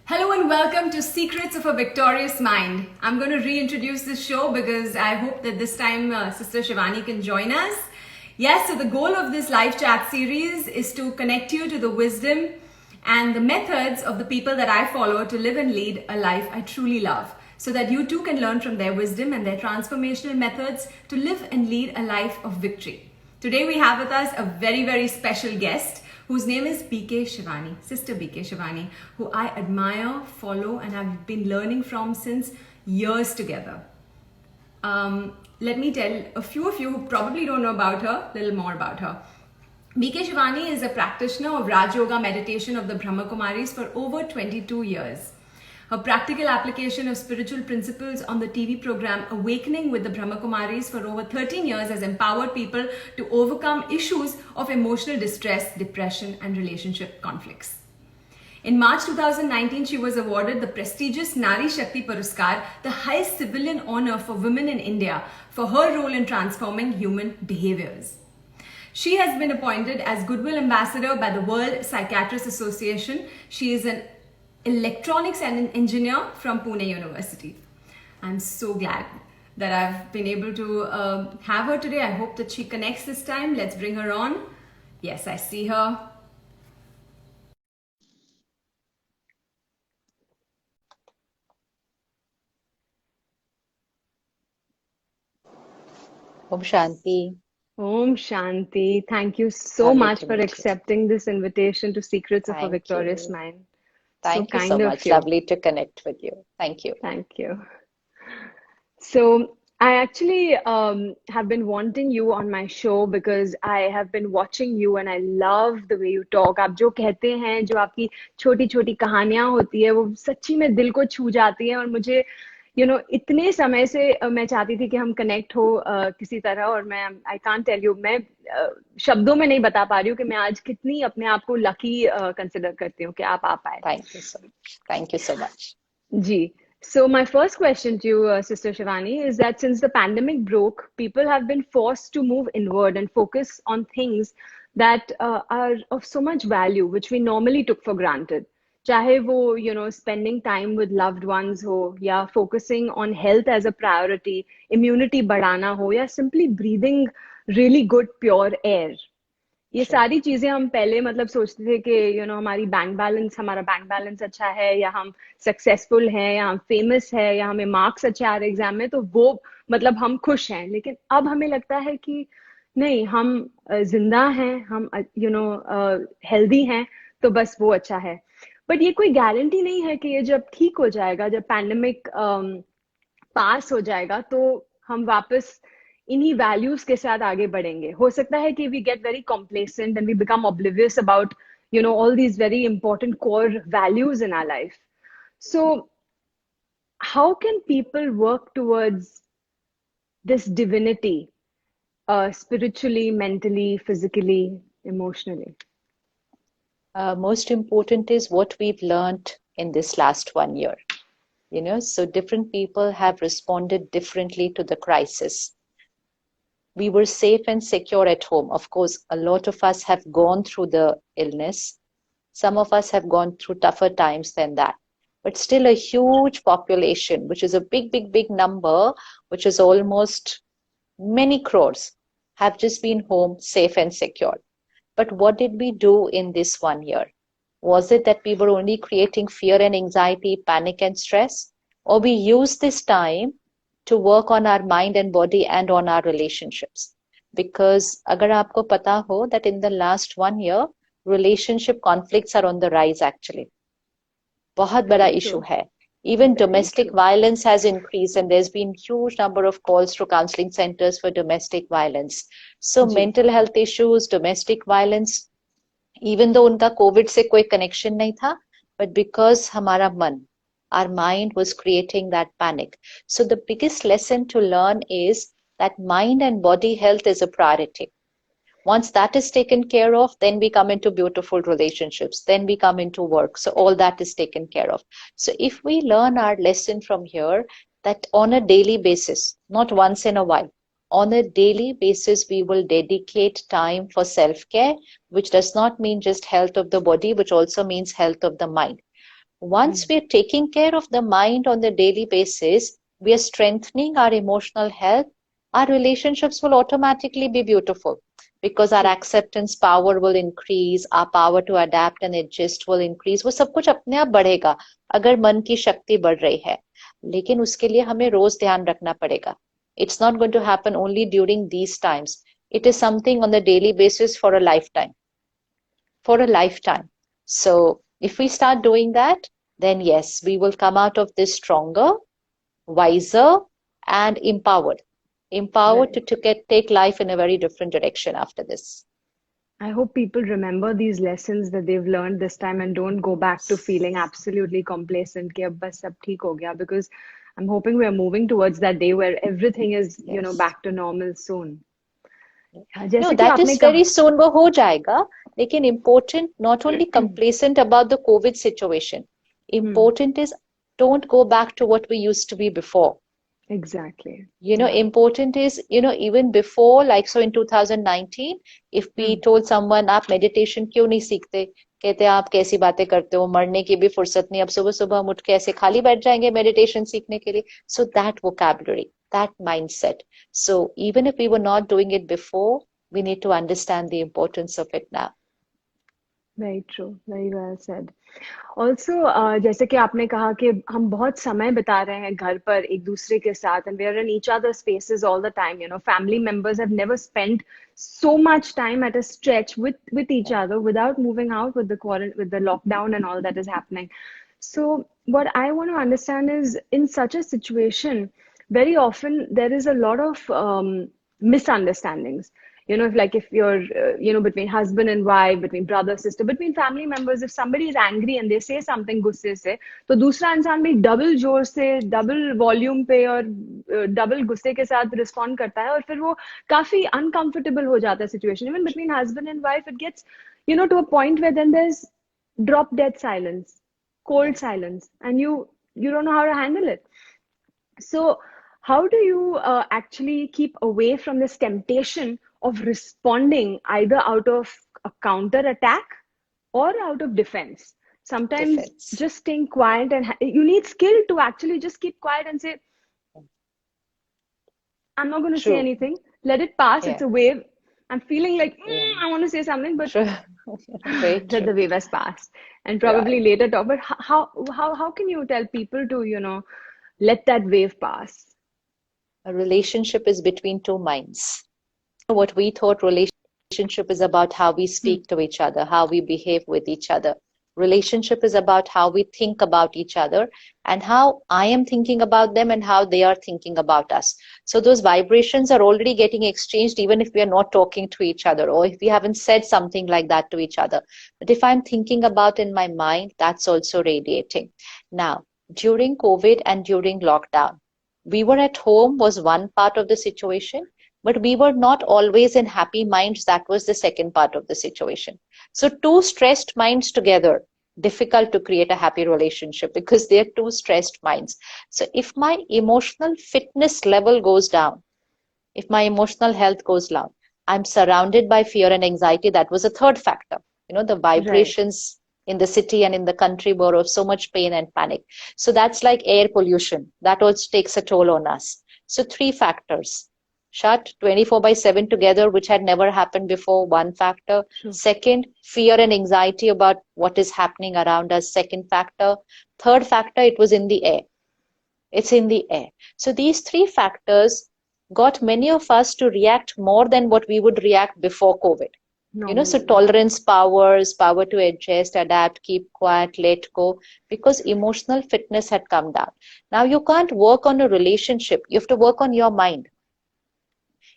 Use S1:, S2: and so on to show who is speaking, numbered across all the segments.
S1: Hello and welcome to Secrets of a Victorious Mind. I'm going to reintroduce this show because I hope that this time Sister Shivani can join us. Yes, so the goal of this live chat series is to connect you to the wisdom and the methods of the people that I follow to live and lead a life I truly love, so that you too can learn from their wisdom and their transformational methods to live and lead a life of victory. Today we have with us a very, very special guest whose name is BK Shivani, Sister BK Shivani, who I admire, follow, and have been learning from since years together. Let me tell a few of you who probably don't know about her, a little more about her. BK Shivani is a practitioner of Raj Yoga meditation of the Brahma Kumaris for over 22 years. Her practical application of spiritual principles on the TV program Awakening with the Brahma Kumaris for over 13 years has empowered people to overcome issues of emotional distress, depression, and relationship conflicts. In March 2019, she was awarded the prestigious Nari Shakti Puruskar, the highest civilian honor for women in India, for her role in transforming human behaviors. She has been appointed as Goodwill Ambassador by the World Psychiatrists Association. She is an electronics and an engineer from Pune University. I'm so glad that I've been able to have her today. I hope that she connects this time. Let's bring her on. Yes, I see her.
S2: Om Shanti.
S1: Om Shanti. Thank you so
S2: Lovely
S1: much
S2: to
S1: for
S2: meet you.
S1: accepting this invitation to Secrets of a
S2: Thank
S1: Victorious
S2: you.
S1: Mind.
S2: Thank
S1: So
S2: you so
S1: kind of
S2: much.
S1: you.
S2: Lovely to connect with you. Thank you.
S1: Thank you. So I actually have been wanting you on my show because I have been watching you and I love the way you talk. आप जो कहते हैं, जो आपकी छोटी छोटी कहानियां होती है, वो सच्ची में दिल को छू जाती है और मुझे इतने समय से मैं चाहती थी कि हम कनेक्ट हो किसी तरह, और मैं आई कांट टेल यू, मैं शब्दों में नहीं बता पा रही हूँ कि मैं आज कितनी अपने आप को लकी कंसिडर करती हूँ कि आप आ पाए.
S2: Thank you so much. Thank you so much.
S1: Ji. So my first question to you, Sister Shivani, is that since the pandemic broke, people have been forced to move inward and focus on things that are of so much value, which we normally took for granted. चाहे वो spending time with loved ones हो, या focusing on health as a priority, immunity बढ़ाना हो, या simply breathing really good pure air. ये सारी चीजें हम पहले मतलब सोचते थे कि हमारा बैंक बैलेंस अच्छा है, या हम सक्सेसफुल हैं, या हम फेमस है, या हमें मार्क्स अच्छे आ रहे एग्जाम में, तो वो मतलब हम खुश हैं. लेकिन अब हमें लगता है कि नहीं, हम जिंदा हैं, हम हेल्दी हैं, तो बस वो अच्छा है. बट ये कोई गारंटी नहीं है कि ये जब ठीक हो जाएगा, जब पैंडेमिक पास हो जाएगा, तो हम वापस इन्हीं वैल्यूज के साथ आगे बढ़ेंगे. हो सकता है कि we get very complacent and we become oblivious about all these very important core values in our life. So how can people work towards this divinity, spiritually, mentally, physically, emotionally?
S2: Most important is what we've learned in this last 1 year. So different people have responded differently to the crisis. We were safe and secure at home. Of course, a lot of us have gone through the illness. Some of us have gone through tougher times than that. But still a huge population, which is a big, big, big number, which is almost many crores, have just been home safe and secure. But what did we do in this 1 year? Was it that we were only creating fear and anxiety, panic and stress? Or we used this time to work on our mind and body and on our relationships? Because agar aapko pata ho that in the last 1 year, relationship conflicts are on the rise actually. बहुत बड़ा issue hai. Even domestic violence has increased, and there's been huge number of calls to counseling centers for domestic violence. So mental health issues, domestic violence, even though unka COVID se koi connection nahi tha, but because hamara man, our mind was creating that panic. So the biggest lesson to learn is that mind and body health is a priority. Once that is taken care of, then we come into beautiful relationships. Then we come into work. So all that is taken care of. So if we learn our lesson from here, that on a daily basis, not once in a while, on a daily basis, we will dedicate time for self-care, which does not mean just health of the body, which also means health of the mind. Once we are taking care of the mind on the daily basis, we are strengthening our emotional health, our relationships will automatically be beautiful because our acceptance power will increase, our power to adapt and adjust will increase. वो सब कुछ अपने आप बढ़ेगा अगर मन की शक्ति बढ़ रही है, लेकिन उसके लिए हमें रोज ध्यान रखना पड़ेगा. It's not going to happen only during these times. It is something on the daily basis for a lifetime. For a lifetime. So if we start doing that, then yes, we will come out of this stronger, wiser, and empowered. Empowered to take life in a very different direction after this.
S1: I hope people remember these lessons that they've learned this time and don't go back to feeling absolutely complacent कि अब बस सब ठीक हो गया, because I'm hoping we are moving towards that day where everything is, back to normal soon.
S2: No, that is very soon वो हो जाएगा, लेकिन important not only complacent about the COVID situation. Important is don't go back to what we used to be before.
S1: Exactly.
S2: Important is, even before, like so in 2019, if we told someone आप meditation क्यों नहीं सीखते, कहते आप कैसी बातें करते हो, मरने की भी फुर्सत नहीं, अब सुबह सुबह हम उठ के ऐसे खाली बैठ जाएंगे meditation सीखने के लिए. So that vocabulary, that mindset. So even if we were not doing it before, we need to understand the importance of it now.
S1: Very true. Very well said. Also, जैसे कि आपने कहा कि हम बहुत समय बिता रहे हैं घर पर एक दूसरे के साथ, and we are in each other's spaces all the time. Family members have never spent so much time at a stretch with each other without moving out with the lockdown and all that is happening. So what I want to understand is, in such a situation, very often there is a lot of misunderstandings. If you're, between husband and wife, between brother, sister, between family members, if somebody is angry and they say something गुस्से से, तो दूसरा इंसान भी double जोर से, double volume पे और डबल गुस्से के साथ रिस्पॉन्ड करता है, और फिर वो काफी uncomfortable हो जाता है situation. Even between husband and wife, it gets, to a point where then there's drop dead silence, cold silence, and you don't know how to handle it. So how do you actually keep away from this temptation of responding either out of a counter attack or out of defense? Sometimes just staying quiet, and you need skill to actually just keep quiet and say, I'm not going to say anything. Let it pass. It's a wave. I'm feeling like I want to say something, but that the wave has passed, and probably later talk. But how can you tell people to let that wave pass?
S2: A relationship is between two minds. What we thought relationship is about how we speak to each other, how we behave with each other. Relationship is about how we think about each other and how I am thinking about them and how they are thinking about us. So those vibrations are already getting exchanged even if we are not talking to each other or if we haven't said something like that to each other. But if I'm thinking about in my mind, that's also radiating. Now, during COVID and during lockdown, we were at home was one part of the situation, but we were not always in happy minds. That was the second part of the situation. So two stressed minds together, difficult to create a happy relationship because they're two stressed minds. So if my emotional fitness level goes down, if my emotional health goes down, I'm surrounded by fear and anxiety. That was a third factor. The vibrations in the city and in the country were of so much pain and panic. So that's like air pollution. That also takes a toll on us. So three factors. Shut 24/7 together, which had never happened before, one factor. Second, fear and anxiety about what is happening around us, second factor. Third factor, it was in the air. It's in the air. So these three factors got many of us to react more than what we would react before COVID. So tolerance powers, power to adjust, adapt, keep quiet, let go, because emotional fitness had come down. Now you can't work on a relationship. You have to work on your mind.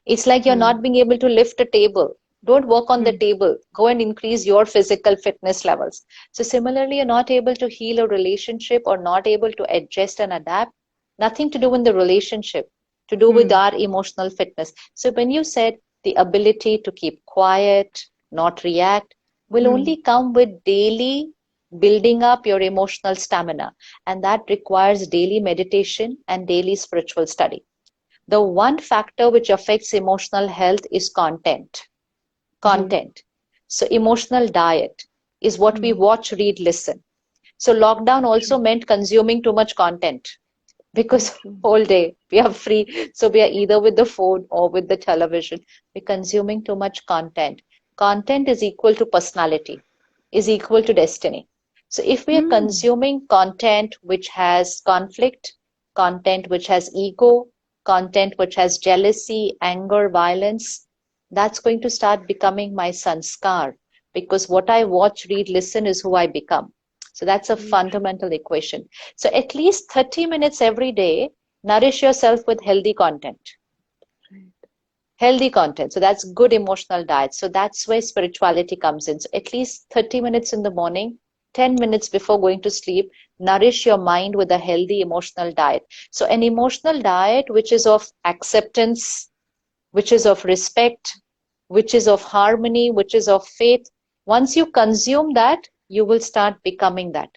S2: It's like you're not being able to lift a table. Don't work on the table. Go and increase your physical fitness levels. So similarly, you're not able to heal a relationship or not able to adjust and adapt. Nothing to do with the relationship, to do with our emotional fitness. So when you said the ability to keep quiet, not react, will only come with daily building up your emotional stamina. And that requires daily meditation and daily spiritual study. The one factor which affects emotional health is content. So emotional diet is what we watch, read, listen. So lockdown also meant consuming too much content, because whole day we are free. So we are either with the phone or with the television. We're consuming too much content. Content is equal to personality, is equal to destiny. So if we are consuming content which has conflict, content which has ego, content which has jealousy, anger, violence, that's going to start becoming my sanskar, because what I watch, read, listen is who I become. So that's a fundamental equation. So at least 30 minutes every day, nourish yourself with healthy content. Healthy content. So that's good emotional diet. So that's where spirituality comes in. So at least 30 minutes in the morning, 10 minutes before going to sleep, nourish your mind with a healthy emotional diet. So an emotional diet which is of acceptance, which is of respect, which is of harmony, which is of faith. Once you consume that, you will start becoming that.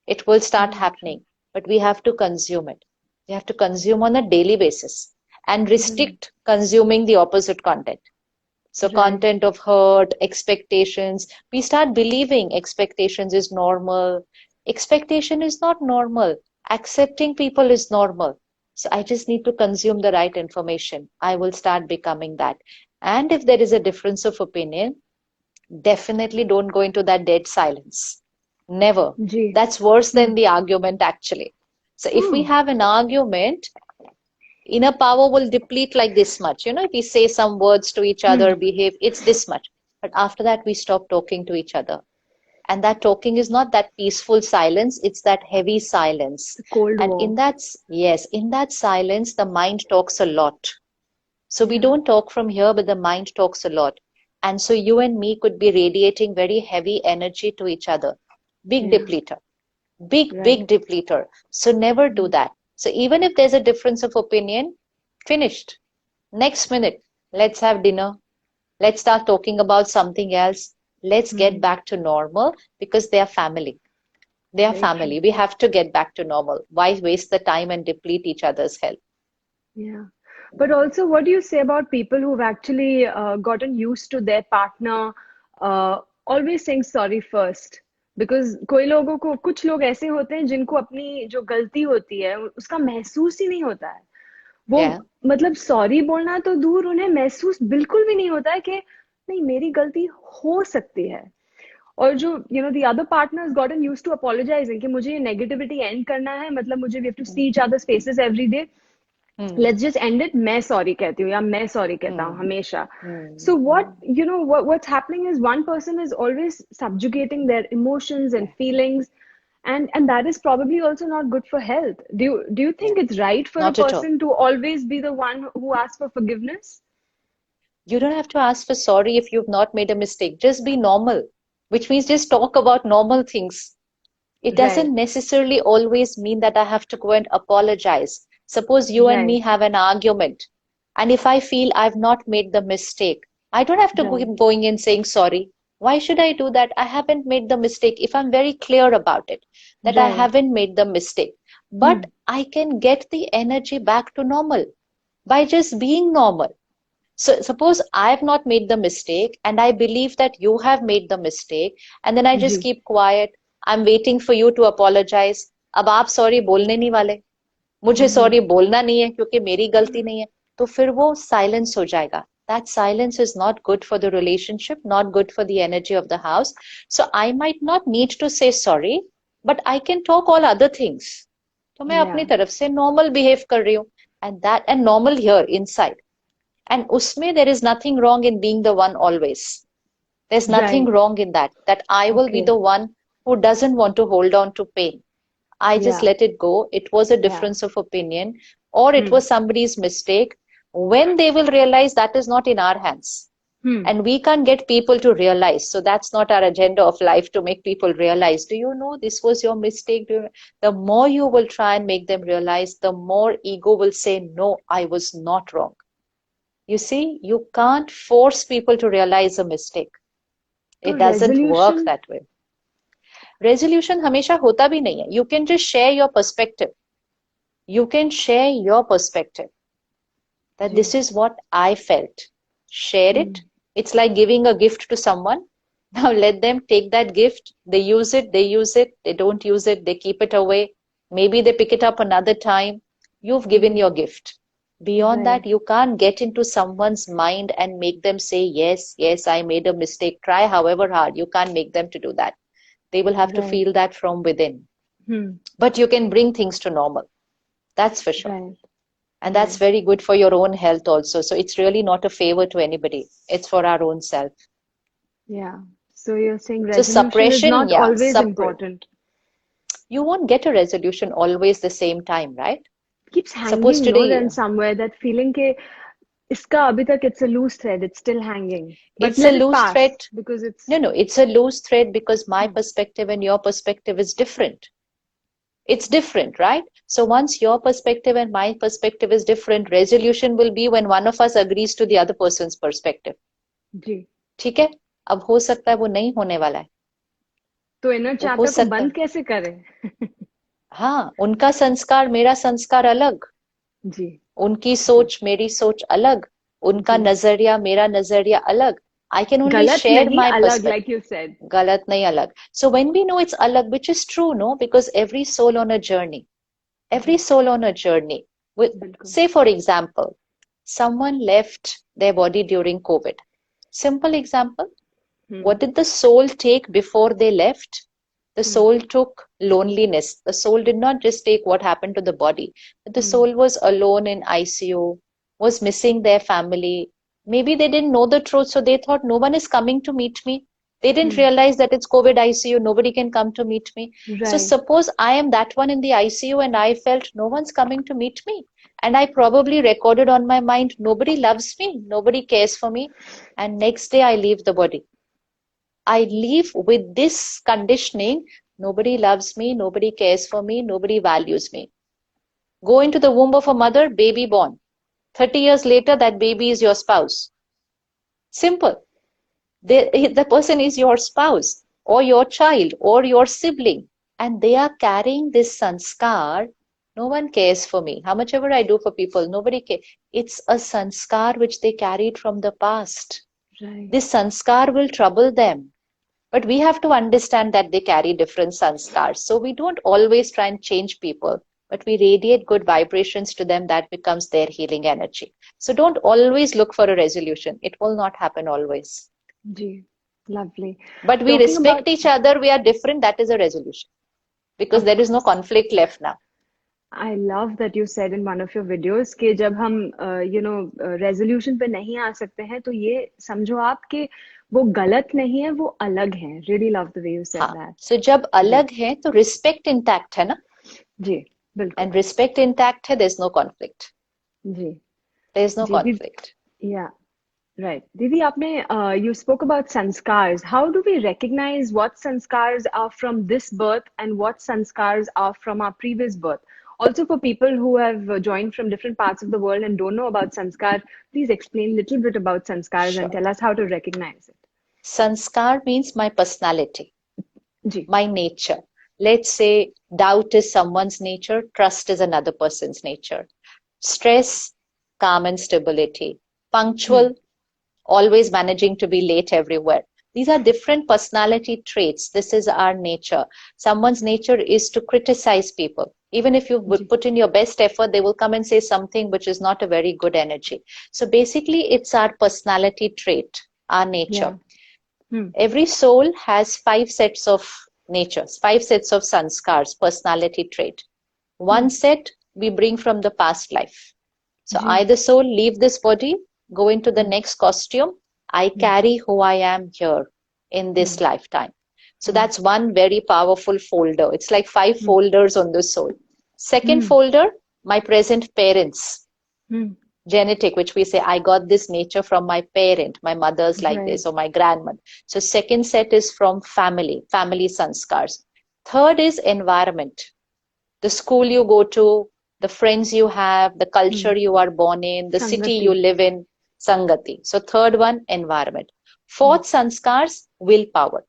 S2: It will start happening, but we have to consume it. We have to consume on a daily basis and restrict consuming the opposite content. So content of hurt, expectations, we start believing expectations is normal. Expectation is not normal. Accepting people is normal. So I just need to consume the right information. I will start becoming that. And if there is a difference of opinion, definitely don't go into that dead silence. Never. That's worse than the argument, actually. So if we have an argument, inner power will deplete like this much. If we say some words to each other, behave, it's this much. But after that, we stop talking to each other. And that talking is not that peaceful silence, it's that heavy silence.
S3: Cold
S2: And
S3: war.
S2: in that silence, the mind talks a lot. So we don't talk from here, but the mind talks a lot. And so you and me could be radiating very heavy energy to each other. Big depleter. Big depleter. So never do that. So even if there's a difference of opinion, finished. Next minute, let's have dinner. Let's start talking about something else. Let's get back to normal, because they are family. They are family. We have to get back to normal. Why waste the time and deplete each other's health?
S3: Yeah. But also, what do you say about people who've actually gotten used to their partner always saying sorry first? Because कुछ लोग ऐसे होते हैं जिनको अपनी जो गलती होती है उसका महसूस ही नहीं होता है. वो मतलब सॉरी बोलना तो दूर, उन्हें महसूस बिल्कुल भी नहीं होता है कि नहीं मेरी गलती हो सकती है. और जो the other partner has gotten used to apologizing कि मुझे ये negativity end करना है, मतलब मुझे we have to see each other's faces every day. Let's just end it. मैं sorry कहती हूँ या मैं sorry कहता हूँ हमेशा. So what's happening is one person is always subjugating their emotions and feelings, and that is probably also not good for health. Do you think it's right for
S2: Not
S3: a person to always be the one who asks for forgiveness?
S2: You don't have to ask for sorry if you've not made a mistake. Just be normal, which means just talk about normal things. It doesn't necessarily always mean that I have to go and apologize. Suppose you and me have an argument, and if I feel I've not made the mistake, I don't have to keep going and saying sorry. Why should I do that? I haven't made the mistake. If I'm very clear about it, that I haven't made the mistake, but I can get the energy back to normal by just being normal. So suppose I have not made the mistake and I believe that you have made the mistake, and then I just keep quiet. I'm waiting for you to apologize. अब आप sorry बोलने नहीं वाले, मुझे sorry बोलना नहीं है क्योंकि मेरी गलती नहीं है, तो फिर वो silence हो जाएगा. That silence is not good for the relationship, not good for the energy of the house. So I might not need to say sorry, but I can talk all other things. तो मैं अपनी तरफ से normal behave कर रही हूँ, and normal here inside. And usme there is nothing wrong in being the one always. There's nothing wrong in that I will be the one who doesn't want to hold on to pain. I just let it go. It was a difference of opinion, or it was somebody's mistake. When they will realize, that is not in our hands. And we can't get people to realize. So that's not our agenda of life, to make people realize, do you know this was your mistake? The more you will try and make them realize, the more ego will say, no, I was not wrong. You see, you can't force people to realize a mistake. It doesn't work that way. Resolution हमेशा होता भी नहीं है. You can just share your perspective. You can share your perspective. That this is what I felt. Share it. It's like giving a gift to someone. Now let them take that gift. They use it, they use it, they don't use it, they keep it away. Maybe they pick it up another time. You've given your gift. Beyond
S3: Right.
S2: that, you can't get into someone's mind and make them say, yes, yes, I made a mistake. Try however hard. You can't make them to do that. They will have to
S3: Right.
S2: feel that from within.
S3: Hmm.
S2: But you can bring things to normal. That's for sure.
S3: Right.
S2: And that's
S3: Right.
S2: very good for your own health also. So it's really not a favor to anybody. It's for our own self.
S3: Yeah. So you're saying
S2: So
S3: resolution is
S2: suppression,
S3: not
S2: yeah,
S3: always important.
S2: you won't get a resolution always the same time, right?
S3: Keeps
S2: Suppose
S3: hanging, no,
S2: today
S3: then somewhere that feeling ke iska abhi tak it's a loose thread, it's still hanging. But
S2: it's a
S3: let it
S2: loose
S3: pass
S2: thread.
S3: because it's
S2: No, it's a loose thread because my
S3: hmm,
S2: perspective and your perspective is different. It's different, right? So once your perspective and my perspective is different, resolution will be when one of us agrees to the other person's perspective.
S3: जी.
S2: ठीक है? अब हो सकता है वो नहीं होने वाला है.
S3: तो इनर
S2: वो हो
S3: चाहता को
S2: सकता
S3: बंद
S2: है.
S3: कैसे करें?
S2: हाँ, उनका संस्कार मेरा संस्कार अलग.
S3: जी.
S2: उनकी
S3: जी.
S2: सोच मेरी सोच अलग. उनका
S3: जी.
S2: नजरिया मेरा नजरिया अलग. I can only
S3: गलत
S2: share
S3: नहीं
S2: my
S3: अलग,
S2: perspective.
S3: like you said.
S2: Galat nahi alag. So when we know it's alag, which is true, no? Because every soul on a journey, every
S3: ji.
S2: soul on a journey. With,
S3: बिल्कुल.
S2: say, for example, someone left their body during COVID. Simple example. What did the soul take before they left? The soul took loneliness. The soul did not just take what happened to the body, but the soul was alone in ICU, was missing their family. Maybe they didn't know the truth, so they thought no one is coming to meet me. They didn't realize that it's COVID ICU, nobody can come to meet me. So
S3: Right.
S2: suppose I am that one in the ICU and I felt no one's coming to meet me. And I probably recorded on my mind, nobody loves me, nobody cares for me. And next day I leave the body. I leave with this conditioning, nobody loves me, nobody cares for me, nobody values me. Go into the womb of a mother, baby born. 30 years later, that baby is your spouse. Simple. The person is your spouse or your child or your sibling, and they are carrying this sanskar. No one cares for me. How much ever I do for people, nobody cares. It's a sanskar which they carried from the past.
S3: Right.
S2: This sanskar will trouble them. But we have to understand that they carry different sanskars. So we don't always try and change people, but we radiate good vibrations to them that becomes their healing energy. So don't always look for a resolution. It will not happen always.
S3: Ji. Lovely.
S2: But we
S3: Talking about
S2: respect each other. We are different. That is a resolution because
S3: of
S2: there is no
S3: course.
S2: conflict left now.
S3: I love that you said in one of your videos कि जब हम resolution पे नहीं आ सकते हैं तो ये समझो आप कि वो गलत नहीं है, वो अलग है. Really love the way you said
S2: हाँ.
S3: that.
S2: So जब
S3: जी.
S2: अलग है तो respect intact है ना?
S3: जी. बिल्कुल.
S2: And respect intact है, there's no conflict.
S3: Ji.
S2: There's no
S3: ji.
S2: conflict.
S3: Yeah. Right. Didi, you spoke about sanskars. How do we recognize what sanskars are from this birth and what sanskars are from our previous birth? Also, for people who have joined from different parts of the world and don't know about sanskar, please explain a little bit about sanskars and
S2: Sure.
S3: tell us how to recognize it.
S2: Sanskar means my personality,
S3: Ji.
S2: my nature. Let's say doubt is someone's nature, trust is another person's nature. Stress, calm and stability. Punctual, always managing to be late everywhere. These are different personality traits. This is our nature. Someone's nature is to criticize people. Even if you would put in your best effort, they will come and say something which is not a very good energy. So basically, it's our personality trait, our nature.
S3: Yeah.
S2: Every soul has 5 sets of natures, 5 sets of sanskars, personality trait. One set we bring from the past life. So I, the soul, leave this body, go into the next costume. I carry who I am here in this lifetime. So that's one very powerful folder. It's like 5 folders on the soul. Second folder, my present parents. Genetic, which we say, I got this nature from my parent, my mother's like this, or my grandmother. So second set is from family sanskars. Third is environment. The school you go to, the friends you have, the culture you are born in, the city you live in, sangati. So third one, environment. Fourth sanskars, willpower.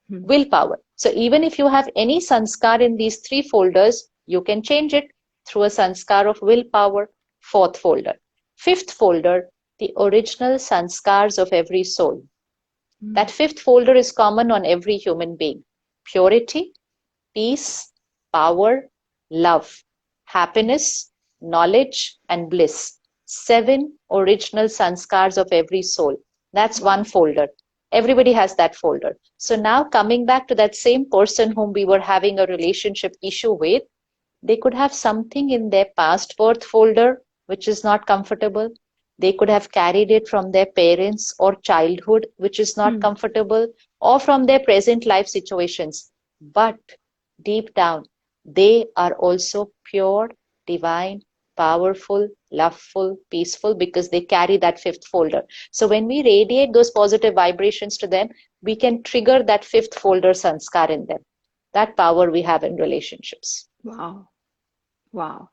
S2: Willpower. So even if you have any sanskar in these 3 folders, you can change it through a sanskar of willpower. Fourth folder. Fifth folder, the original sanskars of every soul. That fifth folder is common on every human being. Purity, peace, power, love, happiness, knowledge, and bliss. 7 original sanskars of every soul. That's one folder. Everybody has that folder. So now coming back to that same person whom we were having a relationship issue with, they could have something in their past birth folder which is not comfortable. They could have carried it from their parents or childhood, which is not comfortable, or from their present life situations. But deep down, they are also pure, divine, powerful, loveful, peaceful, because they carry that fifth folder. So when we radiate those positive vibrations to them, we can trigger that fifth folder sanskar in them. That power we have in relationships.
S3: Wow. Wow.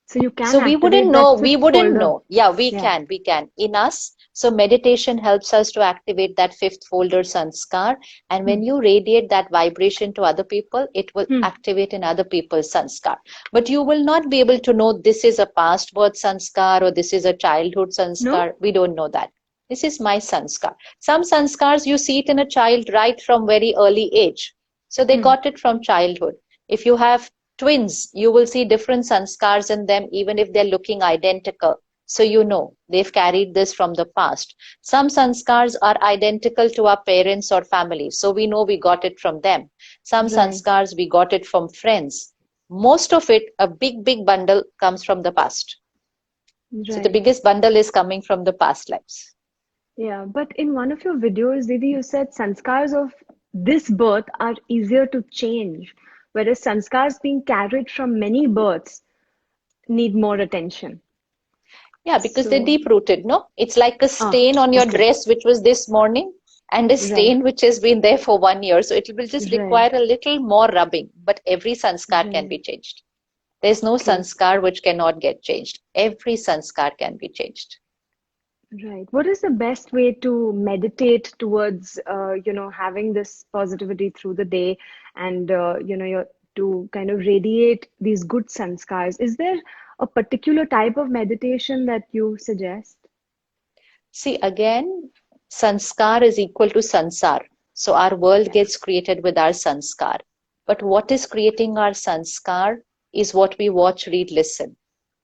S3: So you can
S2: So we
S3: activate
S2: wouldn't
S3: that
S2: know, we
S3: fifth
S2: wouldn't
S3: folder.
S2: know. Yeah, we
S3: Yeah.
S2: can in us. So meditation helps us to activate that fifth folder sanskar. And when you radiate that vibration to other people, it will activate in other people's sanskar. But you will not be able to know this is a past birth sanskar or this is a childhood sanskar.
S3: No?
S2: We don't know that. This is my sanskar. Some sanskars you see it in a child right from very early age. So they got it from childhood. If you have twins, you will see different sanskars in them, even if they're looking identical. So you know they've carried this from the past. Some sanskars are identical to our parents or family. So we know we got it from them. Some
S3: Right.
S2: sanskars we got it from friends. Most of it, a big bundle, comes from the past. So the
S3: Right.
S2: biggest bundle is coming from the past lives.
S3: Yeah. But in one of your videos, Didi, you said sanskars of this birth are easier to change, whereas sanskars being carried from many births need more attention.
S2: Yeah, because they're
S3: So,
S2: deep rooted, no? It's like a stain on your
S3: okay.
S2: dress, which was this morning, and a
S3: Right.
S2: stain which has been there for 1 year. So it will just
S3: Right.
S2: require a little more rubbing, but every sanskar can
S3: Right.
S2: be changed. There's no
S3: True.
S2: sanskar which cannot get changed. Every sanskar can be changed.
S3: Right. What is the best way to meditate towards, having this positivity through the day and, to kind of radiate these good sanskars? Is there a particular type of meditation that you suggest?
S2: See, again, sanskar is equal to sansar. So our world
S3: Yeah.
S2: gets created with our sanskar. But what is creating our sanskar is what we watch, read, listen,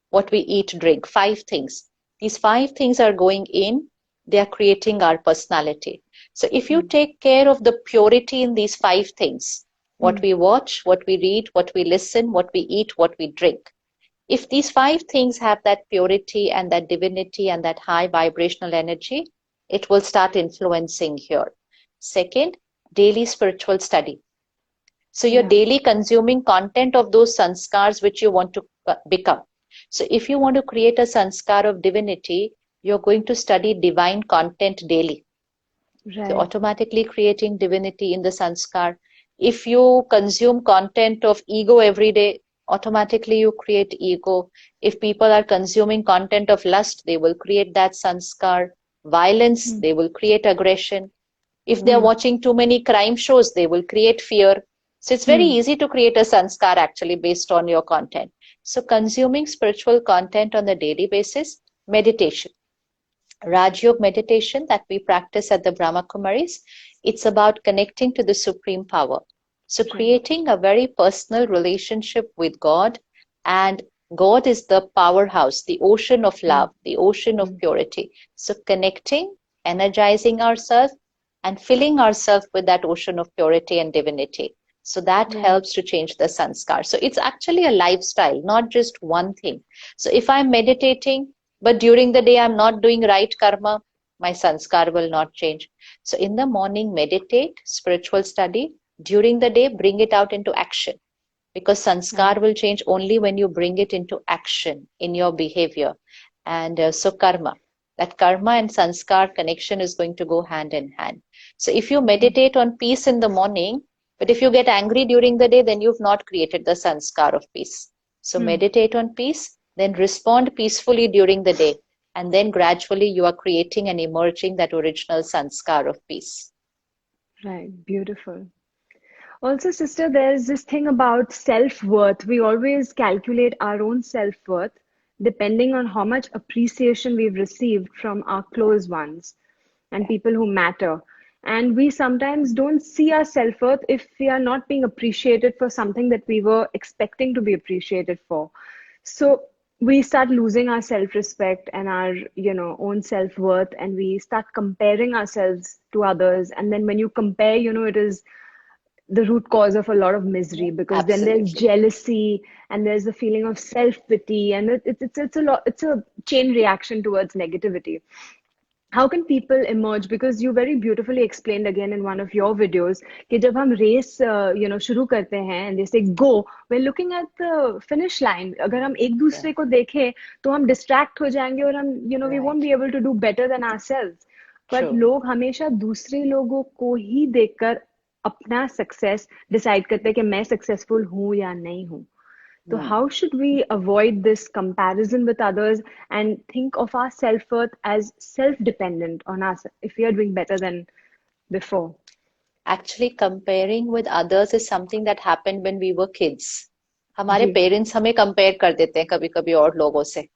S2: what we eat, drink, 5 things. These 5 things are going in, they are creating our personality. So if you
S3: Hmm.
S2: take care of the purity in these 5 things, what
S3: Hmm.
S2: we watch, what we read, what we listen, what we eat, what we drink, if these 5 things have that purity and that divinity and that high vibrational energy, it will start influencing here. Second, daily spiritual study. So you're
S3: Yeah.
S2: daily consuming content of those sanskars which you want to become. So if you want to create a sanskar of divinity, you're going to study divine content daily. So
S3: Right.
S2: automatically creating divinity in the sanskar. If you consume content of ego every day, automatically you create ego. If people are consuming content of lust, they will create that sanskar. Violence,
S3: Hmm.
S2: they will create aggression. If they're
S3: Hmm.
S2: watching too many crime shows, they will create fear. So it's very
S3: Hmm.
S2: easy to create a sanskar actually based on your content. So consuming spiritual content on a daily basis, meditation. Raj Yoga meditation that we practice at the Brahma Kumaris, it's about connecting to the supreme power. So
S3: Right.
S2: creating a very personal relationship with God, and God is the powerhouse, the ocean of
S3: Hmm.
S2: love, the ocean of
S3: Hmm.
S2: purity. So connecting, energizing ourselves, and filling ourselves with that ocean of purity and divinity. So that
S3: Right.
S2: helps to change the sanskar. So it's actually a lifestyle, not just one thing. So if I'm meditating, but during the day I'm not doing right karma, my sanskar will not change. So in the morning, meditate, spiritual study. During the day, bring it out into action, because
S3: Right.
S2: sanskar will change only when you bring it into action in your behavior. And so karma, that karma and sanskar connection is going to go hand in hand. So if you
S3: Hmm.
S2: meditate on peace in the morning, but if you get angry during the day, then you've not created the sanskar of peace. So
S3: Hmm.
S2: meditate on peace, then respond peacefully during the day, and then gradually you are creating and emerging that original sanskar of peace.
S3: Right. Beautiful. Also, sister, there's this thing about self-worth. We always calculate our own self-worth depending on how much appreciation we've received from our close ones. and people who matter. And we sometimes don't see our self-worth if we are not being appreciated for something that we were expecting to be appreciated for. So we start losing our self-respect and our, own self-worth, and we start comparing ourselves to others. And then when you compare, it is the root cause of a lot of misery, because then there's
S2: Absolutely.
S3: jealousy and there's the feeling of self-pity, and it's a chain reaction towards negativity. How can people emerge? Because you very beautifully explained again in one of your videos कि जब हम race शुरू करते हैं and they say go, we're looking at the finish line. अगर हम एक
S2: Yeah.
S3: दूसरे को देखें तो हम distract हो जाएंगे और हम we won't
S2: Right.
S3: be able to do better than ourselves. But
S2: True.
S3: लोग हमेशा दूसरे लोगों को ही देखकर अपना सक्सेस डिसाइड करते हैं कि मैं सक्सेसफुल हूँ या नहीं हूँ. So
S2: Hmm.
S3: how should we avoid this comparison with others and think of our self-worth as self-dependent on us if we are doing better than before?
S2: Actually, comparing with others is something that happened when we were kids. हमारे
S3: जी,
S2: parents हमें compare कर देते हैं कभी कभी और लोगों से.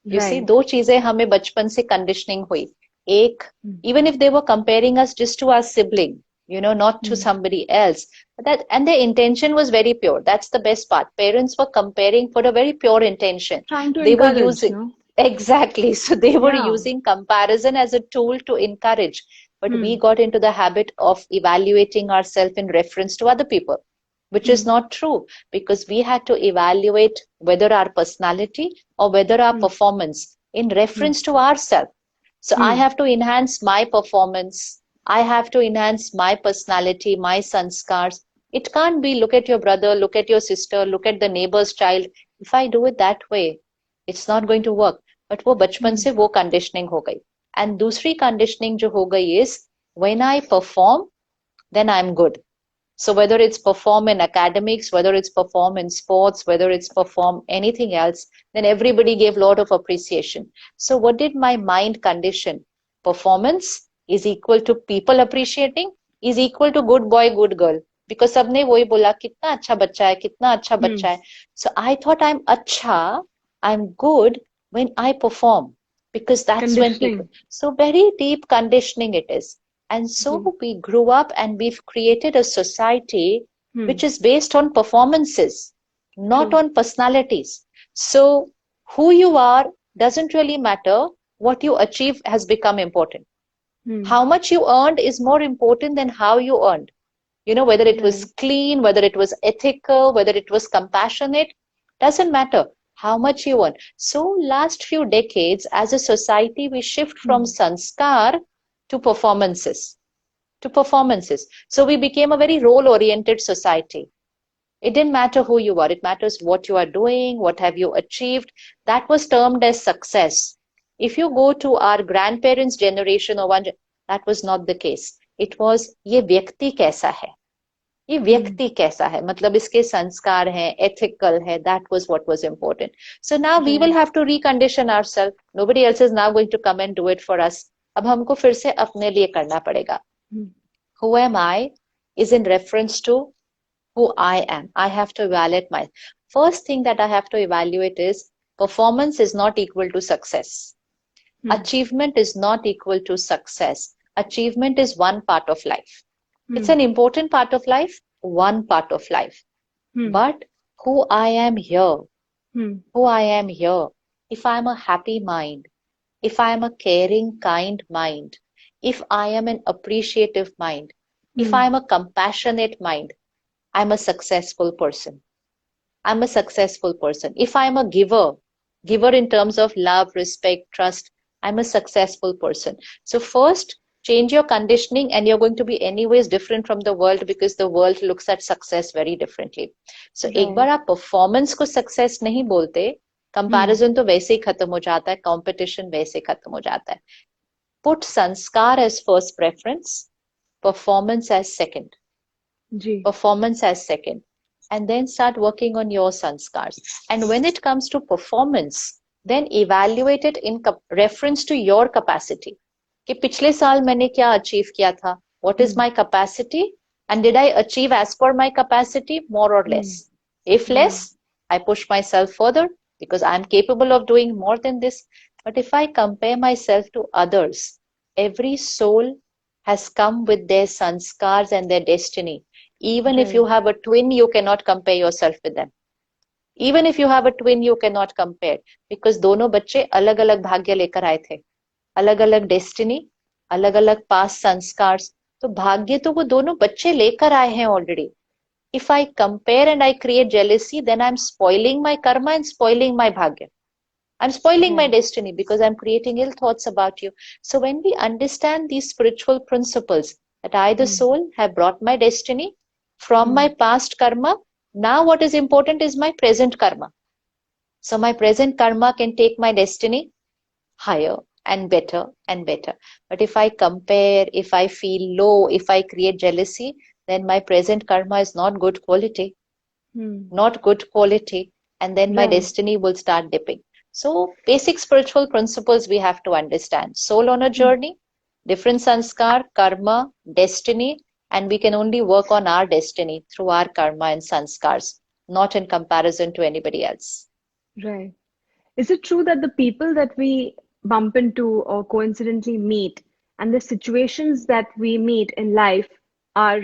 S2: You see,
S3: right.
S2: दो चीजें हमें बचपन से कंडीशनिंग हुई. एक, even if they were comparing us just to our sibling, not to somebody else, and their intention was very pure. That's the best part. Parents were comparing for a very pure intention.
S3: Trying to
S2: They were
S3: encourage,
S2: using,
S3: no?
S2: exactly. So they were
S3: Yeah.
S2: using comparison as a tool to encourage. But we
S3: Hmm.
S2: got into the habit of evaluating ourselves in reference to other people, which is
S3: Hmm.
S2: not true, because we had to evaluate whether our personality or whether our
S3: Hmm.
S2: performance in
S3: Hmm.
S2: reference to ourselves. So I
S3: Hmm.
S2: have to enhance my performance. I have to enhance my personality, my sanskars. It can't be look at your brother, look at your sister, look at the neighbor's child. If I do it that way, it's not going to work. But वो बचपन
S3: Hmm.
S2: से वो conditioning हो गई. And दूसरी conditioning जो हो गई is when I perform, then I'm good. So whether it's perform in academics, whether it's perform in sports, whether it's perform anything else, then everybody gave a lot of appreciation. So what did my mind condition? Performance is equal to people appreciating, is equal to good boy, good girl. Because सबने वही बोला कितना अच्छा बच्चा है, कितना अच्छा
S3: Hmm.
S2: बच्चा है. So I thought I'm अच्छा, I'm good when I perform, because that's when people.
S3: Conditioning.
S2: So very deep conditioning it is. And
S3: ji.
S2: so we grew up and we've created a society
S3: Hmm.
S2: which is based on performances, not
S3: True.
S2: on personalities. So who you are doesn't really matter. What you achieve has become important.
S3: Hmm.
S2: How much you earned is more important than how you earned. Whether it was
S3: Right.
S2: clean, whether it was ethical, whether it was compassionate, doesn't matter how much you earn. So last few decades, as a society, we shift from
S3: Hmm.
S2: sanskar to performances. To performances. So we became a very role-oriented society. It didn't matter who you are. It matters what you are doing, what have you achieved. That was termed as success. If you go to our grandparents' generation or that was not the case. It was ये व्यक्ति कैसा है, ये
S3: Hmm.
S2: व्यक्ति कैसा है, मतलब इसके संस्कार हैं, ethical है. That was what was important. So now we will
S3: Right.
S2: have to recondition ourselves. Nobody else is now going to come and do it for us. अब हमको फिर से अपने लिए करना पड़ेगा.
S3: Hmm.
S2: Who am I is in reference to who I am. I have to evaluate my. First thing that I have to evaluate is performance is not equal to success.
S3: Hmm.
S2: Achievement is not equal to success. Achievement is one part of life. It's
S3: Hmm.
S2: an important part of life, one part of life.
S3: Hmm.
S2: But who I am here,
S3: Hmm.
S2: who I am here, if I'm a happy mind, if I am a caring, kind mind, if I am an appreciative mind, if I
S3: Hmm.
S2: am a compassionate mind, I'm a successful person. I'm a successful person. If I'm a giver, giver in terms of love, respect, trust, I'm a successful person. So first, change your conditioning and you're going to be anyways different from the world, because the world looks at success very differently. So एक
S3: Right.
S2: बार आप performance को success नहीं बोलते,
S3: Hmm.
S2: comparison तो वैसे ही खत्म हो जाता है, competition वैसे ही खत्म हो जाता है. Put sanskar as first preference, performance as second.
S3: Ji.
S2: Performance as second, and then start working on your sanskars. And when it comes to performance, then evaluate it in reference to your capacity. कि पिछले साल मैंने क्या achieve किया था, what is
S3: Hmm.
S2: my capacity, and did I achieve as per my capacity, more or
S3: Hmm.
S2: less. If
S3: Hmm.
S2: less, I push myself further because I'm capable of doing more than this. But if I compare myself to others, every soul has come with their sanskars and their destiny. Even if you
S3: Right.
S2: have a twin, you cannot compare yourself with them. Even if you have a twin, you cannot compare, because दोनों बच्चे अलग अलग भाग्य लेकर आए थे, अलग अलग डेस्टिनी, अलग अलग पास्ट संस्कार्स. तो भाग्य तो वो दोनों बच्चे लेकर आए हैं already. If I compare and I create jealousy, then I'm spoiling my karma and spoiling my bhagya. I'm spoiling my
S3: Right.
S2: destiny because I'm creating ill thoughts about you. So when we understand these spiritual principles, that I, the
S3: Hmm.
S2: soul, have brought my destiny from my
S3: Hmm.
S2: past karma, now what is important is my present karma. So my present karma can take my destiny higher and better and better. But if I compare, if I feel low, if I create jealousy, then my present karma is not good quality,
S3: Hmm.
S2: not good quality, and then my
S3: Right.
S2: destiny will start dipping. So basic spiritual principles we have to understand. Soul on a
S3: Hmm.
S2: journey, different sanskar, karma, destiny, and we can only work on our destiny through our karma and sanskars, not in comparison to anybody else.
S3: Right. Is it true that the people that we bump into or coincidentally meet and the situations that we meet in life are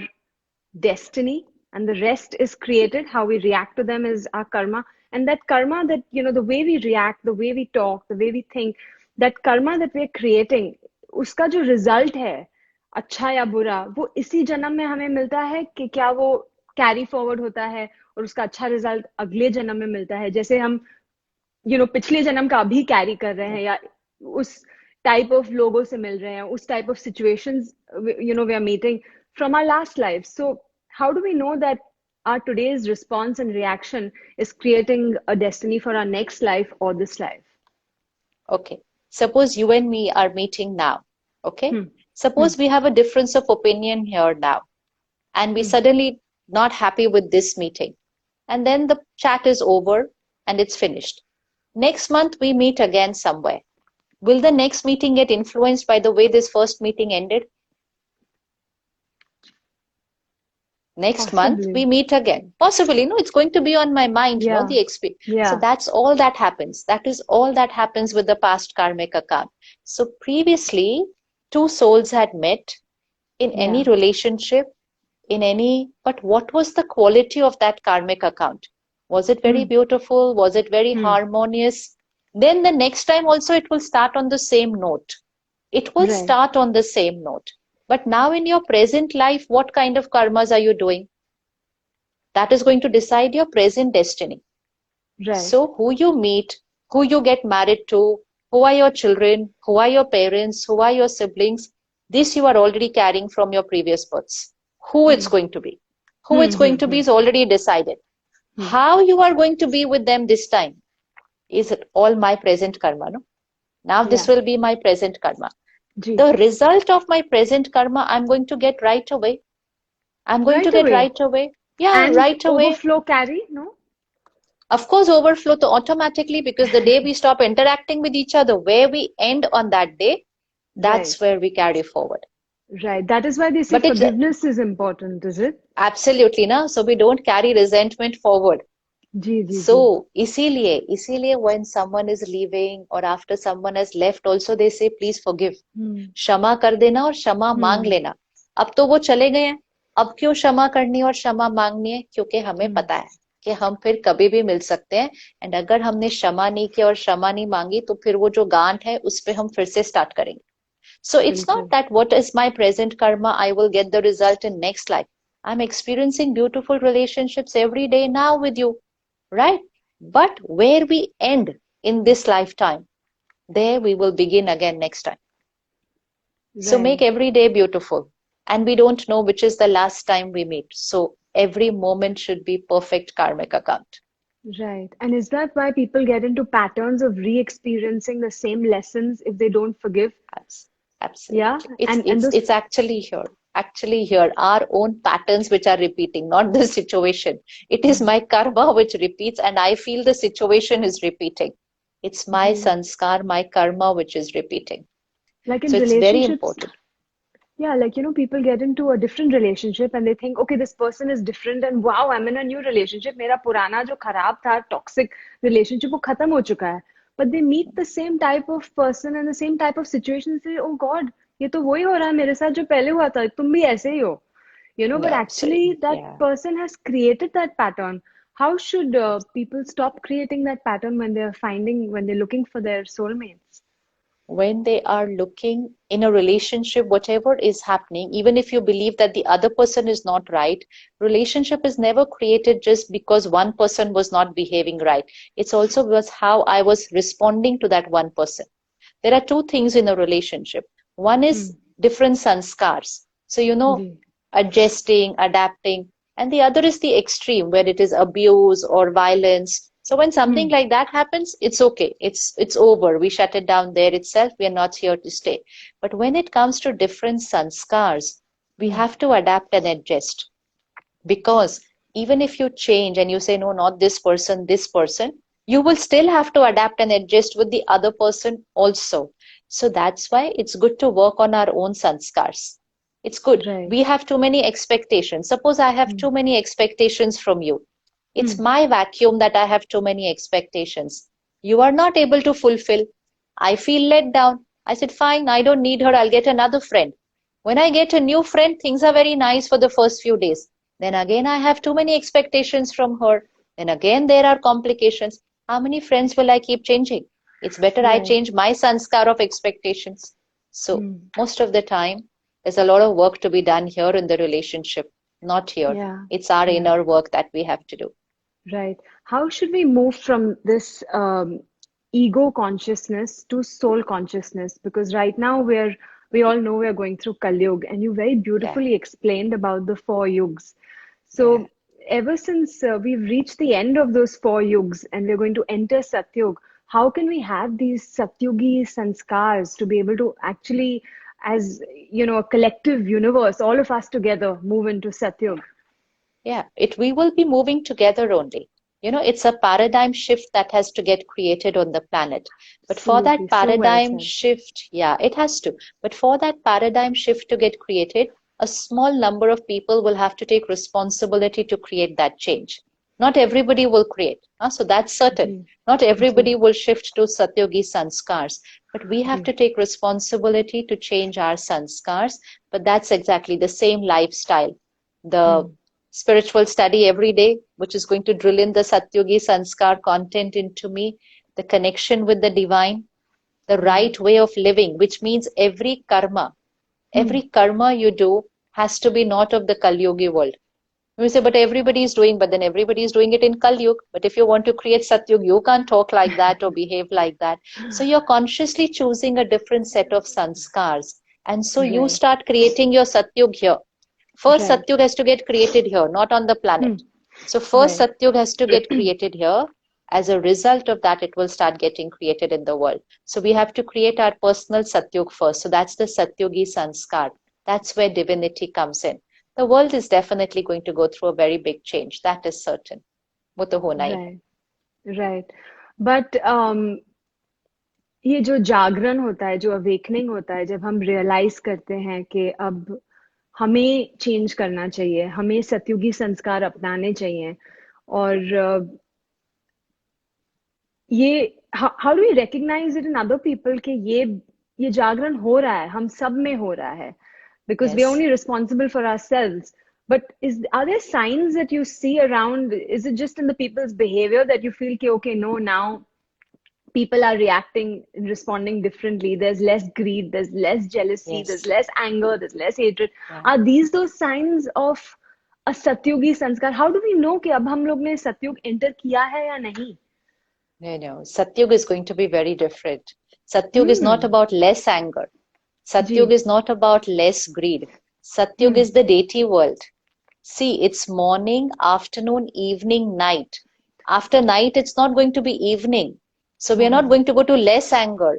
S3: destiny and the rest is created? How we react to them is our karma. And that karma, that, the way we react, the way we talk, the way we think, that karma that we're creating, उसका जो result है, अच्छा या बुरा, वो इसी जन्म में हमें मिलता है कि क्या वो कैरी फॉरवर्ड होता है और उसका अच्छा रिजल्ट अगले जन्म में मिलता है, जैसे हम पिछले जन्म का अभी कैरी कर रहे हैं, या उस टाइप ऑफ लोगों से मिल रहे हैं, उस type of situations we are meeting from our last life. So how do we know that our today's response and reaction is creating a destiny for our next life or this life?
S2: Okay. Suppose you and me are meeting now. Okay.
S3: Hmm. Hmm.
S2: Suppose we have a difference of opinion here now, and we
S3: Hmm.
S2: suddenly not happy with this meeting. And then the chat is over and it's finished. Next month we meet again somewhere. Will the next meeting get influenced by the way this first meeting ended? Next month we
S3: Possibly.
S2: meet again. Possibly, no, it's going to be on my mind, no,
S3: Yeah.
S2: the experience. So
S3: Yeah.
S2: that's all that happens. That is all that happens with the past karmic account. So previously, two souls had met in any
S3: Yeah.
S2: relationship, in any, but what was the quality of that karmic account? Was it very
S3: Hmm.
S2: beautiful? Was it very
S3: Hmm.
S2: harmonious? Then the next time also it will start on the same note. It will
S3: Right.
S2: start on the same note. But now in your present life, what kind of karmas are you doing? That is going to decide your present destiny.
S3: Right.
S2: So who you meet, who you get married to, who are your children, who are your parents, who are your siblings, this you are already carrying from your previous births. Who it's
S3: Hmm.
S2: going to be. Who
S3: Hmm.
S2: it's
S3: Hmm.
S2: going to be
S3: Hmm.
S2: is already decided.
S3: Hmm.
S2: How you are going to be with them this time is all my present karma. No? Now this
S3: Yeah.
S2: will be my present karma.
S3: Ji.
S2: The result of my present karma, I'm going to get right away. I'm going to
S3: Right
S2: get
S3: away.
S2: right away. Yeah,
S3: And
S2: right away.
S3: overflow carry? No?
S2: Of course, overflow to automatically, because the day we stop interacting with each other, where we end on that day,
S3: Right.
S2: that's where we carry forward.
S3: Right. That is why they say
S2: But it's
S3: forgiveness is important, is it?
S2: absolutely na, so we don't carry resentment forward.
S3: Ji, ji, ji.
S2: So इसीलिए when someone is leaving or after someone has left, also they say please forgive.
S3: Hmm.
S2: क्षमा कर देना और क्षमा मांग
S3: Hmm.
S2: लेना. अब तो वो चले गए हैं. अब क्यों क्षमा करनी और क्षमा मांगनी है? क्योंकि हमें
S3: Hmm.
S2: पता है कि हम फिर कभी भी मिल सकते हैं. एंड अगर हमने क्षमा नहीं किया और क्षमा नहीं मांगी, तो फिर वो जो गांठ है उस पे हम फिर से स्टार्ट करेंगे. So it's not
S3: बिल्कुल.
S2: that what is my present karma, I will get the result in next life. I'm experiencing beautiful relationships every day now with you, right? But where we end in this lifetime, there we will begin again next time. So make
S3: Right.
S2: every day beautiful. And we don't know which is the last time we meet. So every moment should be perfect karmic account.
S3: Right. And is that why people get into patterns of re-experiencing the same lessons if they don't forgive? Yeah.
S2: Absolutely. It's
S3: And
S2: it's
S3: those.
S2: it's actually here. Actually here, our own patterns which are repeating, not the situation. It is my karma which repeats, and I feel the situation is repeating. It's my
S3: Ji.
S2: sanskar, my karma which is repeating.
S3: Like in
S2: So it's very
S3: relationships,
S2: important.
S3: yeah, like, people get into a different relationship and they think, okay, this person is different and wow, I'm in a new relationship. मेरा पुराना जो खराब था, toxic relationship, वो खत्म हो चुका है. But they meet the same type of person and the same type of situation and say, oh God, ये तो वही हो रहा है मेरे साथ जो पहले हुआ था, तुम भी ऐसे ही हो, but
S2: No, so
S3: actually that
S2: yeah.
S3: person has created that pattern. How should people stop creating that pattern when they're looking for their soulmates?
S2: When they are looking in a relationship, whatever is happening, even if you believe that the other person is not right, relationship is never created just because one person was not behaving right. It's also was how I was responding to that one person. There are two things in a relationship. One is
S3: Hmm.
S2: different sanskars. So,
S3: ji.
S2: adjusting, adapting. And the other is the extreme where it is abuse or violence. So when something
S3: Hmm.
S2: like that happens, it's okay. It's over. We shut it down there itself. We are not here to stay. But when it comes to different sanskars, we
S3: Hmm.
S2: have to adapt and adjust. Because even if you change and you say, no, not this person, you will still have to adapt and adjust with the other person also. So that's why it's good to work on our own sanskars. It's good.
S3: Right.
S2: We have too many expectations. Suppose I have
S3: Hmm.
S2: too many expectations from you. It's
S3: Hmm.
S2: my vacuum that I have too many expectations. You are not able to fulfill. I feel let down. I said, fine, I don't need her. I'll get another friend. When I get a new friend, things are very nice for the first few days. Then again, I have too many expectations from her. Then again, there are complications. How many friends will I keep changing? It's better I
S3: Right.
S2: change my sanskar of expectations. So,
S3: Hmm.
S2: most of the time, there's a lot of work to be done here in the relationship, not here.
S3: Yeah.
S2: It's our
S3: Yeah.
S2: inner work that we have to do.
S3: Right. How should we move from this ego consciousness to soul consciousness? Because right now we all know we're going through Kalyug, and you very
S2: Yeah,
S3: beautifully explained about the four yugs.
S2: yeah.
S3: So ever since we've reached the end of those four yugs and we're going to enter Satyug, how can we have these Satyugi sanskars to be able to actually, as a collective universe, all of us together move into Satyug?
S2: Yeah, we will be moving together only. It's a paradigm shift that has to get created on the planet. But for that
S3: Absolutely. So well
S2: paradigm
S3: said.
S2: shift, yeah, it has to. But for that paradigm shift to get created, a small number of people will have to take responsibility to create that change. Not everybody will create. So that's certain.
S3: Ji.
S2: Not
S3: ji.
S2: everybody will shift to Satyogi sanskars. But we have
S3: ji.
S2: to take responsibility to change our sanskars. But that's exactly the same lifestyle. The
S3: hmm.
S2: spiritual study every day, which is going to drill in the Satyugi Sanskar content into me, the connection with the divine, the
S3: hmm.
S2: right way of living, which means
S3: hmm.
S2: every karma you do has to be not of the Kalyugi world. You say, but everybody is doing, but then everybody is doing it in Kalyug. But if you want to create Satyug, you can't talk like that or behave like that. So you're consciously choosing a different set of sanskars. And so you
S3: Right.
S2: start creating your Satyug here. First,
S3: Right.
S2: Satyug has to get created here, not on the planet.
S3: Hmm.
S2: So, first,
S3: Right.
S2: Satyug has to get created here. As a result of that, it will start getting created in the world. So, we have to create our personal Satyug first. So, that's the Satyugi Sanskar. That's where divinity comes in. The world is definitely going to go through a very big change. That is certain. वो तो होना ही है.
S3: Right. Right. But ये जो जागरण होता है, जो awakening होता है, जब हम रियलाइज करते हैं कि अब हमें चेंज करना चाहिए, हमें सत्युगी संस्कार अपनाने चाहिए, और ये how do we recognise it in other people कि ये जागरण हो रहा है, हम सब में हो रहा है, because we are
S2: Yes.
S3: only responsible for ourselves. But are there signs that you see around? Is it just in the people's behavior that you feel कि okay, no, now people are reacting and responding differently? There's less greed, there's less jealousy, there's
S2: Yes.
S3: less anger, there's less hatred.
S2: Yeah.
S3: Are these those signs of a satyugi sanskar? How do we know कि अब हम लोग ने सत्युग enter किया है या नहीं?
S2: No. Satyug is going to be very different. Satyug is not
S3: Hmm.
S2: about less anger. Satyug
S3: ji.
S2: is not about less greed. Satyug
S3: Hmm.
S2: is the deity world. See, it's morning, afternoon, evening, night. After night, it's not going to be evening. So we are not
S3: Wow.
S2: going to go to less anger.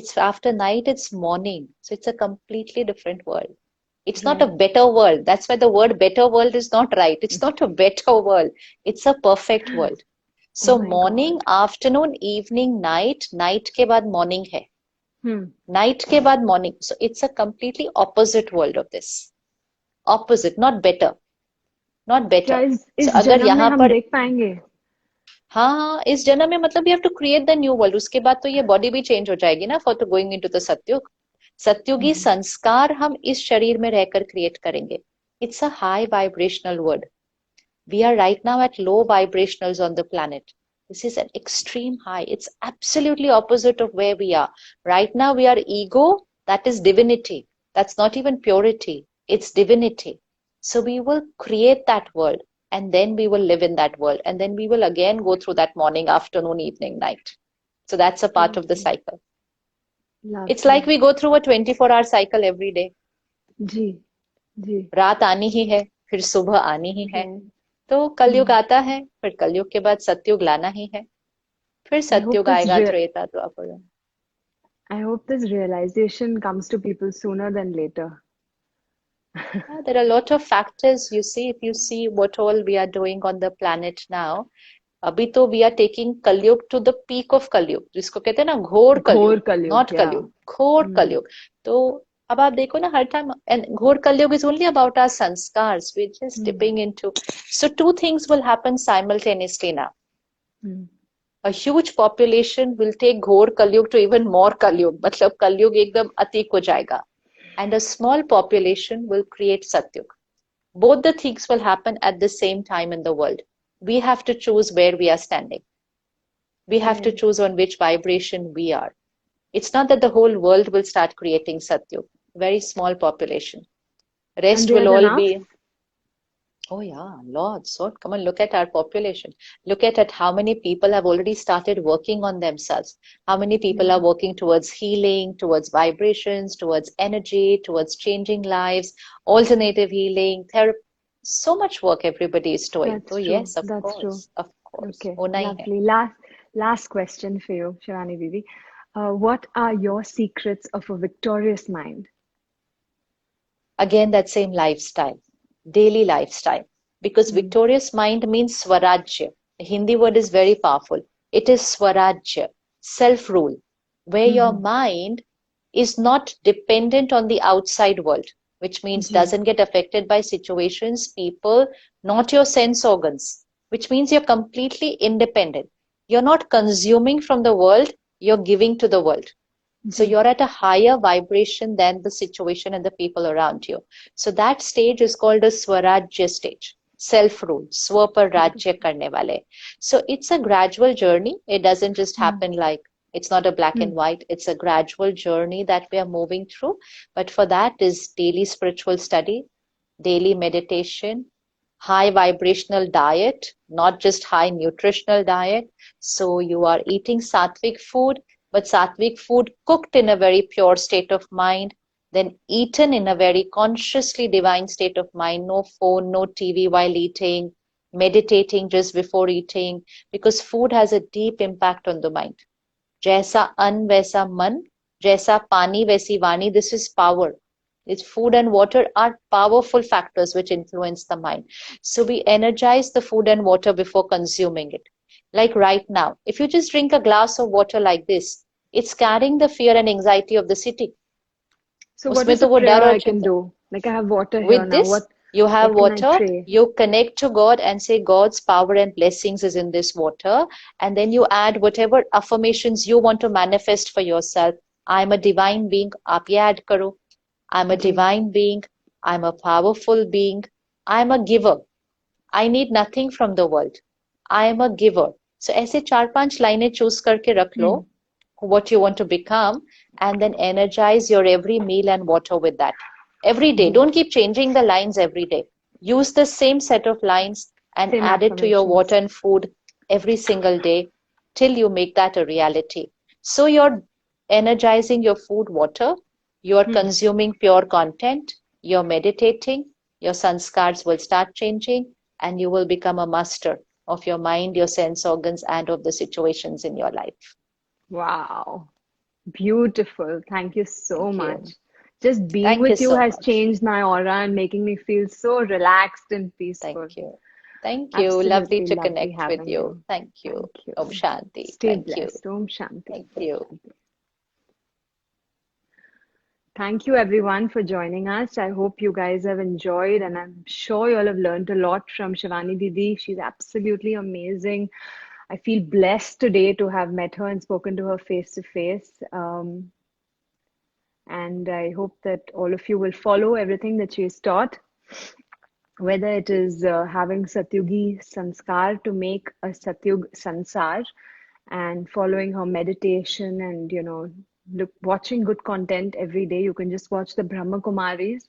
S2: It's after night, it's morning. So it's a completely different world. It's not a
S3: Right.
S2: better world. That's why the word better world is not right. It's not a better world. It's a perfect world.
S3: Oh
S2: So
S3: my
S2: morning,
S3: God.
S2: afternoon, evening, night, night के बाद morning है.
S3: Hmm.
S2: Night के बाद morning. So it's a completely opposite world of this. Opposite, not better. Not
S3: क्या
S2: better. So
S3: इस
S2: अगर
S3: जन्म में
S2: यहाँ
S3: हम
S2: पर
S3: देख पाएंगे?
S2: हाँ इस जन्म में मतलब you have to create the new world. उसके बाद तो ये बॉडी भी चेंज हो जाएगी ना for to going into the सत्युग. सत्युगी संस्कार हम इस शरीर में रहकर क्रिएट करेंगे. It's a high vibrational word. We are right now at low vibrationals on the planet. This is an extreme high. It's absolutely opposite of where we are. Right now we are ego, that is divinity. That's not even purity. It's divinity. So we will create that world and then we will live in that world. And then we will again go through that morning, afternoon, evening, night. So that's a part of the cycle. It's like we go through a 24-hour cycle every day.
S3: जी जी
S2: रात आनी ही है, फिर सुबह आनी ही है. तो कलयुग आता है, फिर कलयुग के बाद सतयुग लाना ही है, फिर सतयुग आएगा, त्रेता, द्वापर.
S3: I hope this realization comes to people sooner than later.
S2: There are a lot of factors. You see, if you see what all we are doing on the planet now, अभी तो we are taking कलयुग to the peak of कलयुग, जिसको कहते हैं ना घोर कलयुग, not कलयुग, घोर कलयुग. तो अब आप देखो ना हर टाइम, and घोर कलयुग is only about our sanskars. We're just dipping into. So two things will happen simultaneously now. A huge population will take घोर कलयुग to even more कलयुग. मतलब कलयुग एकदम अतिक हो जाएगा. And a small population will create satyug. Both the things will happen at the same time in the world. We have to choose where we are standing. We have to choose on which vibration we are. It's not that the whole world will start creating satyug. Very small population. Rest will all be. Oh yeah, lots. So come on, look at our population. Look at how many people have already started working on themselves. How many people are working towards healing, towards vibrations, towards energy, towards changing lives, alternative healing, therapy. So much work everybody is doing. So yes, of course.
S3: Okay, lovely. Last question for you, Shivani Didi. What are your secrets of a victorious mind?
S2: Again, that same lifestyle. Daily lifestyle, because victorious mind means swarajya. The Hindi word is very powerful. It is swarajya, self-rule, where your mind is not dependent on the outside world, which means doesn't get affected by situations, people, not your sense organs, which means you're completely independent. You're not consuming from the world, you're giving to the world. So you're at a higher vibration than the situation and the people around you. So that stage is called a Swarajya stage. Self-rule. Swa par rajya karne wale. So it's a gradual journey. It doesn't just happen like, it's not a black and white. It's a gradual journey that we are moving through. But for that is daily spiritual study, daily meditation, high vibrational diet, not just high nutritional diet. So you are eating sattvic food, but sattvic food cooked in a very pure state of mind, then eaten in a very consciously divine state of mind. No phone, no TV while eating, meditating just before eating, because food has a deep impact on the mind. Jaisa an vaisa man, jaisa pani vaisi vani. This is power. It's food and water are powerful factors which influence the mind. So we energize the food and water before consuming it. Like right now, if you just drink a glass of water like this, it's carrying the fear and anxiety of the city.
S3: So what is the prayer I can do? Like I have water here
S2: with
S3: now.
S2: this, you have water, you connect to God and say God's power and blessings is in this water. And then you add whatever affirmations you want to manifest for yourself. I'm a divine being. Aap ye add karo. I'm a divine being. I'm a powerful being. I'm a giver. I need nothing from the world. I am a giver. So ऐसे 4-5 लाइनें choose करके रख लो what you want to become, and then energize your every meal and water with that. Every day. Don't keep changing the lines every day. Use the same set of lines and add it to your water and food every single day till you make that a reality. So you're energizing your food, water, you're consuming pure content, you're meditating, your sanskars will start changing, and you will become a master of your mind, your sense organs, and of the situations in your life.
S3: Wow. Beautiful. Thank you so much. Just being with you has changed my aura and making me feel so relaxed and peaceful.
S2: Thank you. Thank you. Lovely to connect with you. Thank you. Om Shanti.
S3: Stay blessed. Om Shanti.
S2: Thank you.
S3: Thank you everyone for joining us. I hope you guys have enjoyed, and I'm sure you all have learned a lot from Shivani Didi. She's absolutely amazing. I feel blessed today to have met her and spoken to her face to face. And I hope that all of you will follow everything that she has taught, whether it is having Satyugi sanskar to make a Satyug sansar, and following her meditation, and watching good content every day. You can just watch the Brahma Kumaris,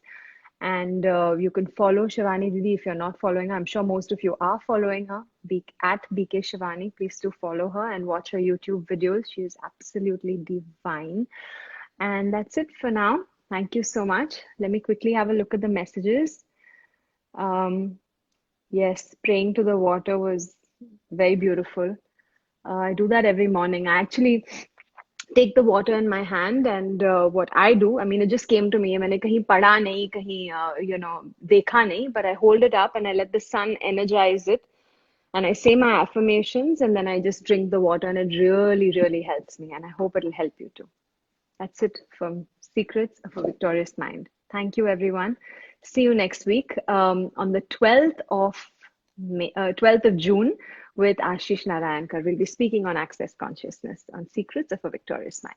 S3: and you can follow Shivani Didi if you're not following her. I'm sure most of you are following her. At BK Shivani, please do follow her and watch her YouTube videos. She is absolutely divine. And that's it for now. Thank you so much. Let me quickly have a look at the messages. Yes, praying to the water was very beautiful. I do that every morning. I actually take the water in my hand, and what I do, I mean, it just came to me. मैंने कहीं पढ़ा नहीं, कहीं देखा नहीं, but I hold it up and I let the sun energize it, and I say my affirmations, and then I just drink the water, and it really, really helps me, and I hope it'll help you too. That's it from Secrets of a Victorious Mind. Thank you, everyone. See you next week on the 12th of 12th of June with Ashish Narayankar. We'll be speaking on access consciousness on Secrets of a Victorious Mind.